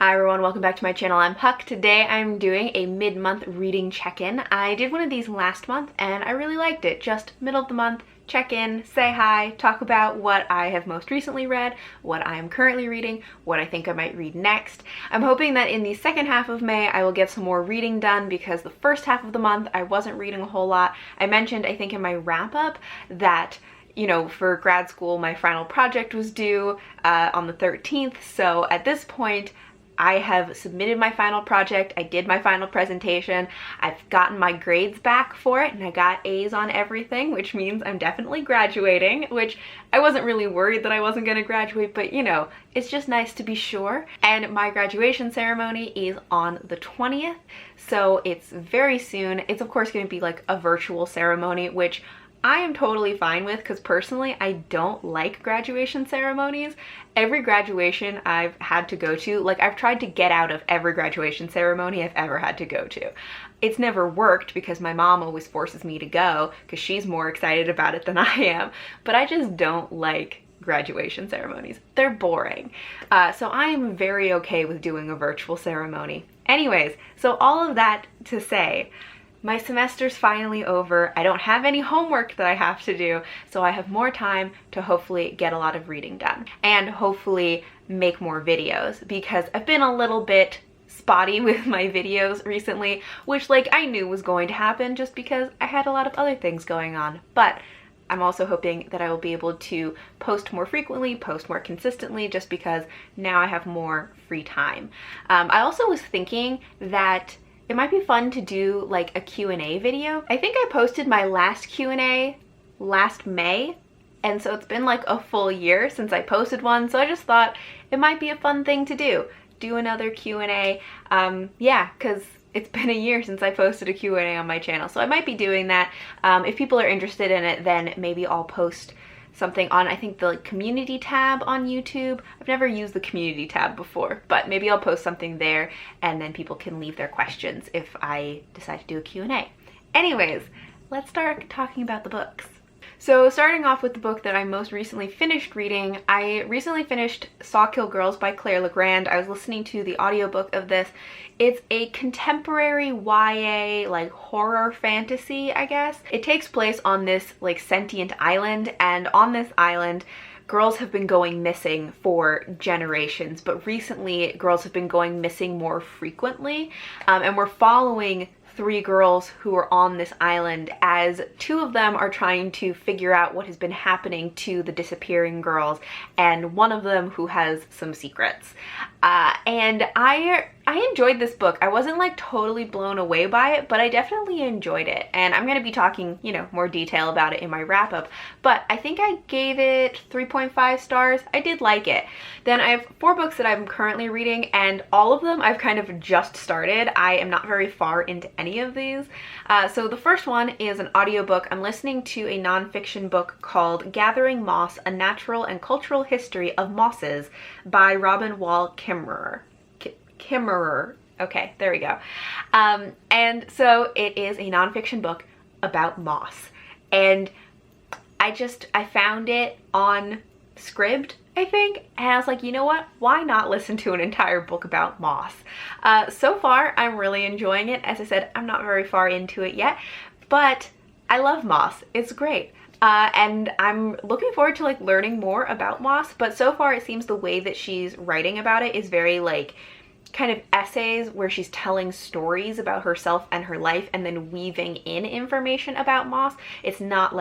Hi everyone, welcome back to my channel. I'm Puck. Today I'm doing a mid-month reading check-in. I did one of these last month and I really liked it. Just middle of the month, check in, say hi, talk about what I have most recently read, what I am currently reading, what I think I might read next. I'm hoping that in the second half of May I will get some more reading done because the first half of the month I wasn't reading a whole lot. I mentioned, I think in my wrap-up, that for grad school my final project was due on the 13th, so at this point I have submitted my final project, I did my final presentation, I've gotten my grades back for it, and I got A's on everything, which means I'm definitely graduating, which I wasn't really worried that I wasn't going to graduate, but it's just nice to be sure. And my graduation ceremony is on the 20th, so it's very soon. It's of course going to be like a virtual ceremony, which I am totally fine with because personally I don't like graduation ceremonies. Every graduation I've had to go to, like I've tried to get out of every graduation ceremony I've ever had to go to. It's never worked because my mom always forces me to go because she's more excited about it than I am, but I just don't like graduation ceremonies. They're boring. So I am very okay with doing a virtual ceremony. Anyways, so all of that to say, my semester's finally over. I don't have any homework that I have to do, so I have more time to hopefully get a lot of reading done and hopefully make more videos because I've been a little bit spotty with my videos recently, which I knew was going to happen just because I had a lot of other things going on. But I'm also hoping that I will be able to post more frequently, post more consistently, just because now I have more free time. I also was thinking that it might be fun to do like a Q&A video. I think I posted my last Q&A last May, and so it's been like a full year since I posted one, so I just thought it might be a fun thing to do another Q&A. Yeah, because it's been a year since I posted a Q&A on my channel, so I might be doing that. If people are interested in it, then maybe I'll post something on, I think, the community tab on YouTube. I've never used the community tab before, but maybe I'll post something there and then people can leave their questions if I decide to do a Q&A. Anyways, let's start talking about the books. So starting off with the book that I most recently finished reading, I recently finished Sawkill Girls by Claire Legrand. I was listening to the audiobook of this. It's a contemporary YA, horror fantasy, I guess. It takes place on this, sentient island, and on this island, girls have been going missing for generations, but recently girls have been going missing more frequently, and we're following three girls who are on this island as two of them are trying to figure out what has been happening to the disappearing girls, and one of them who has some secrets. And I enjoyed this book. I wasn't totally blown away by it, but I definitely enjoyed it. And I'm going to be talking, more detail about it in my wrap up, but I think I gave it 3.5 stars. I did like it. Then I have 4 books that I'm currently reading, and all of them I've kind of just started. I am not very far into any of these. So the first one is an audiobook. I'm listening to a nonfiction book called Gathering Moss, A Natural and Cultural History of Mosses by Robin Wall Kimmerer. Okay, there we go. And so it is a nonfiction book about moss. And I found it on Scribd, I think, and I was like, you know what? Why not listen to an entire book about moss? So far, I'm really enjoying it. As I said, I'm not very far into it yet, but I love moss. It's great. And I'm looking forward to learning more about moss, but so far it seems the way that she's writing about it is very kind of essays where she's telling stories about herself and her life and then weaving in information about moss. It's not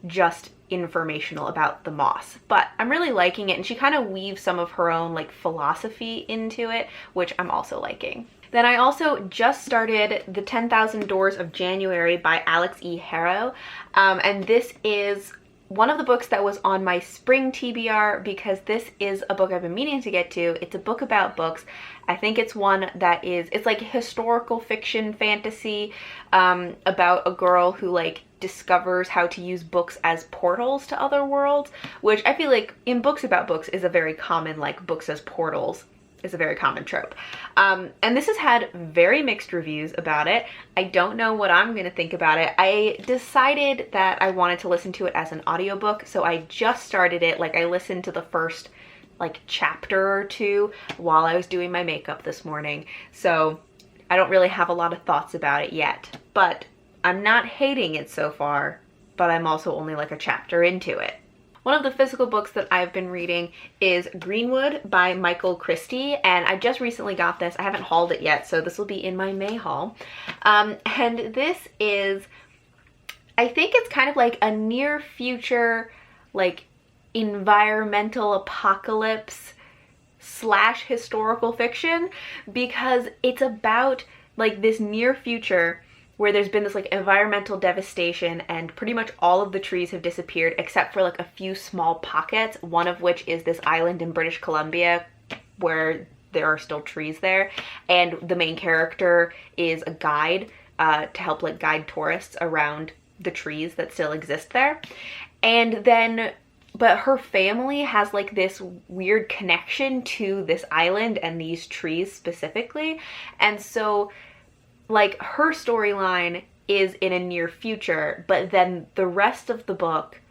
just informational about the moss, but I'm really liking it, and she kind of weaves some of her own philosophy into it, which I'm also liking. Then I also just started The 10,000 Doors of January by Alex E. Harrow, and this is one of the books that was on my spring TBR because this is a book I've been meaning to get to. It's a book about books. I think it's one that it's like historical fiction fantasy about a girl who discovers how to use books as portals to other worlds, which I feel in books about books is a very common, books as portals is a very common trope. And this has had very mixed reviews about it. I don't know what I'm gonna think about it. I decided that I wanted to listen to it as an audiobook, so I just started it. I listened to the first like chapter or two while I was doing my makeup this morning. So I don't really have a lot of thoughts about it yet, but I'm not hating it so far, but I'm also only like a chapter into it. One of the physical books that I've been reading is Greenwood by Michael Christie, and I just recently got this. I haven't hauled it yet, so this will be in my May haul. And this is, I think it's kind of like a near future, like environmental apocalypse / historical fiction, because it's about like this near future where there's been this like environmental devastation and pretty much all of the trees have disappeared except for like a few small pockets, one of which is this island in British Columbia where there are still trees there, and the main character is a guide to help like guide tourists around the trees that still exist there. And then but her family has like this weird connection to this island and these trees specifically, and so like her storyline is in a near future, but then the rest of the book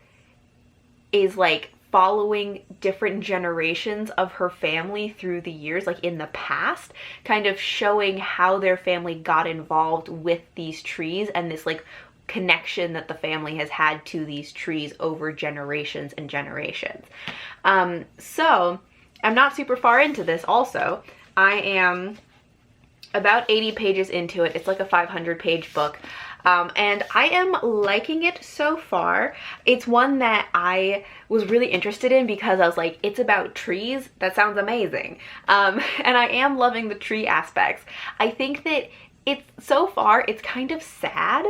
is like following different generations of her family through the years, like in the past, kind of showing how their family got involved with these trees and this like connection that the family has had to these trees over generations and generations. So I'm not super far into this also. I am about 80 pages into it. It's like a 500-page book. And I am liking it so far. It's one that I was really interested in because I was like, it's about trees. That sounds amazing. And I am loving the tree aspects. I think that so far, it's kind of sad.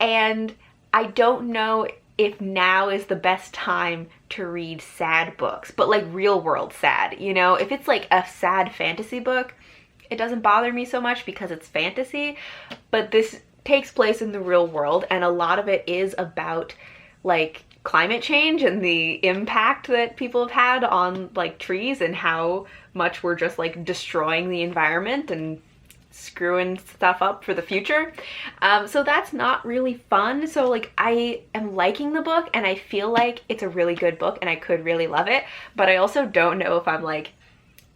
And I don't know if now is the best time to read sad books, but like real world sad, you know? If it's like a sad fantasy book, it doesn't bother me so much because it's fantasy, but this takes place in the real world, and a lot of it is about like climate change and the impact that people have had on like trees and how much we're just like destroying the environment and screwing stuff up for the future. So that's not really fun. So like I am liking the book and I feel like it's a really good book and I could really love it, but I also don't know if I'm like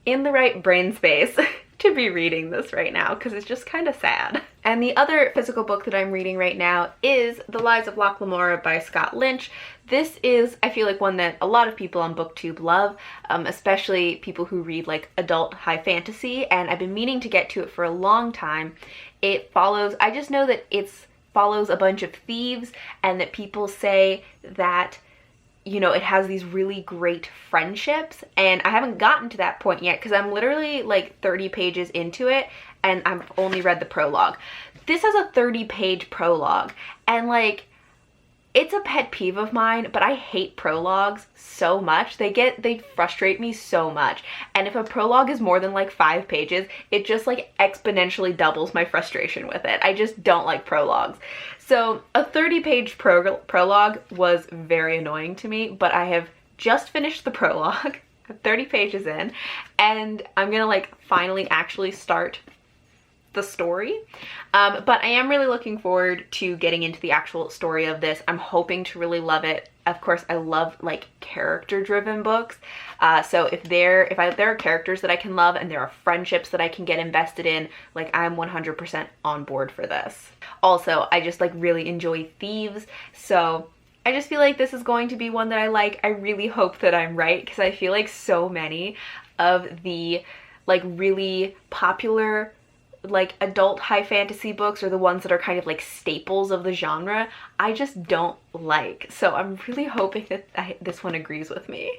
in the right brain space to be reading this right now because it's just kind of sad. And the other physical book that I'm reading right now is The Lives of Locke Lamora by Scott Lynch. This is, I feel like, one that a lot of people on BookTube love, especially people who read like adult high fantasy, and I've been meaning to get to it for a long time. It follows, I just know that it follows a bunch of thieves and that people say that, you know, it has these really great friendships, and I haven't gotten to that point yet because I'm literally like 30 pages into it and I've only read the prologue. This has a 30-page prologue, and like it's a pet peeve of mine, but I hate prologues so much. They frustrate me so much. And if a prologue is more than like 5 pages, it just like exponentially doubles my frustration with it. I just don't like prologues. So a 30-page prologue was very annoying to me, but I have just finished the prologue, 30 pages in, and I'm gonna like finally actually start the story. But I am really looking forward to getting into the actual story of this. I'm hoping to really love it. Of course, I love like character-driven books. So if there are characters that I can love and there are friendships that I can get invested in, like I'm 100% on board for this. Also, I just like really enjoy thieves, so I just feel like this is going to be one that I like. I really hope that I'm right because I feel like so many of the like really popular like adult high fantasy books are the ones that are kind of like staples of the genre I just don't like. So I'm really hoping that this one agrees with me.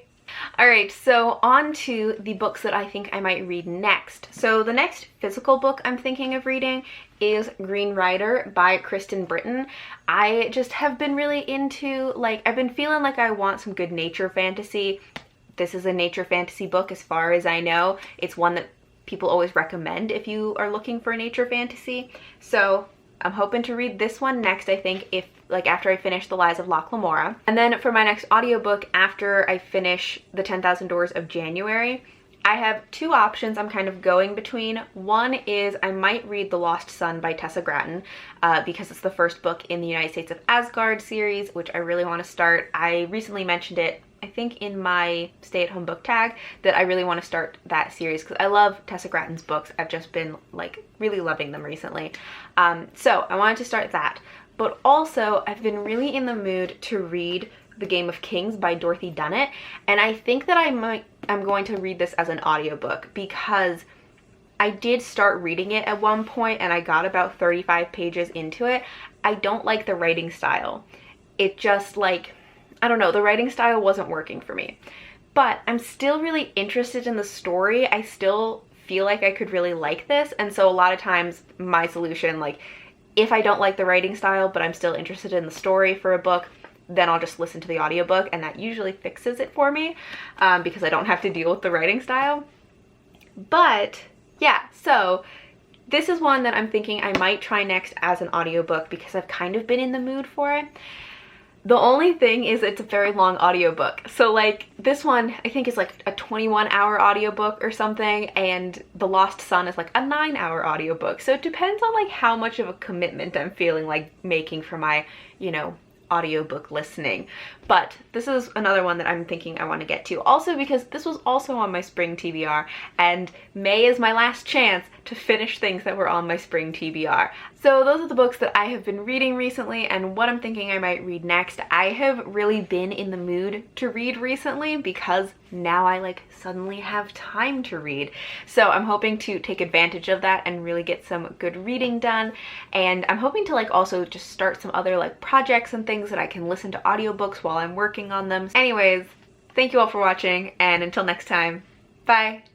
Alright, so on to the books that I think I might read next. So the next physical book I'm thinking of reading is Green Rider by Kristen Britton. I just have been really into, like, I've been feeling like I want some good nature fantasy. This is a nature fantasy book as far as I know. It's one that people always recommend if you are looking for a nature fantasy. So I'm hoping to read this one next, I think, after I finish The Lives of Locke Lamora. And then for my next audiobook, after I finish The 10,000 Doors of January, I have two options I'm kind of going between. One is I might read The Lost Son by Tessa Gratton because it's the first book in the United States of Asgard series, which I really want to start. I recently mentioned it I think in my stay-at-home book tag that I really want to start that series because I love Tessa Gratton's books. I've just been like really loving them recently. So I wanted to start that. But also I've been really in the mood to read The Game of Kings by Dorothy Dunnett, and I think that I'm going to read this as an audiobook because I did start reading it at one point and I got about 35 pages into it. I don't like the writing style. It just like, I don't know, the writing style wasn't working for me. But I'm still really interested in the story. I still feel like I could really like this, and so a lot of times my solution, like if I don't like the writing style but I'm still interested in the story for a book, then I'll just listen to the audiobook, and that usually fixes it for me because I don't have to deal with the writing style. But yeah, so this is one that I'm thinking I might try next as an audiobook because I've kind of been in the mood for it. The only thing is it's a very long audiobook. So like this one I think is like a 21-hour audiobook or something, and The Lost Son is like a 9-hour audiobook. So it depends on like how much of a commitment I'm feeling like making for my, you know, audiobook listening. But this is another one that I'm thinking I want to get to, also because this was also on my spring TBR, and May is my last chance to finish things that were on my spring TBR. So those are the books that I have been reading recently and what I'm thinking I might read next. I have really been in the mood to read recently because now I like suddenly have time to read. So I'm hoping to take advantage of that and really get some good reading done. And I'm hoping to like also just start some other like projects and things that I can listen to audiobooks while I'm working on them. Anyways, thank you all for watching, and until next time, bye!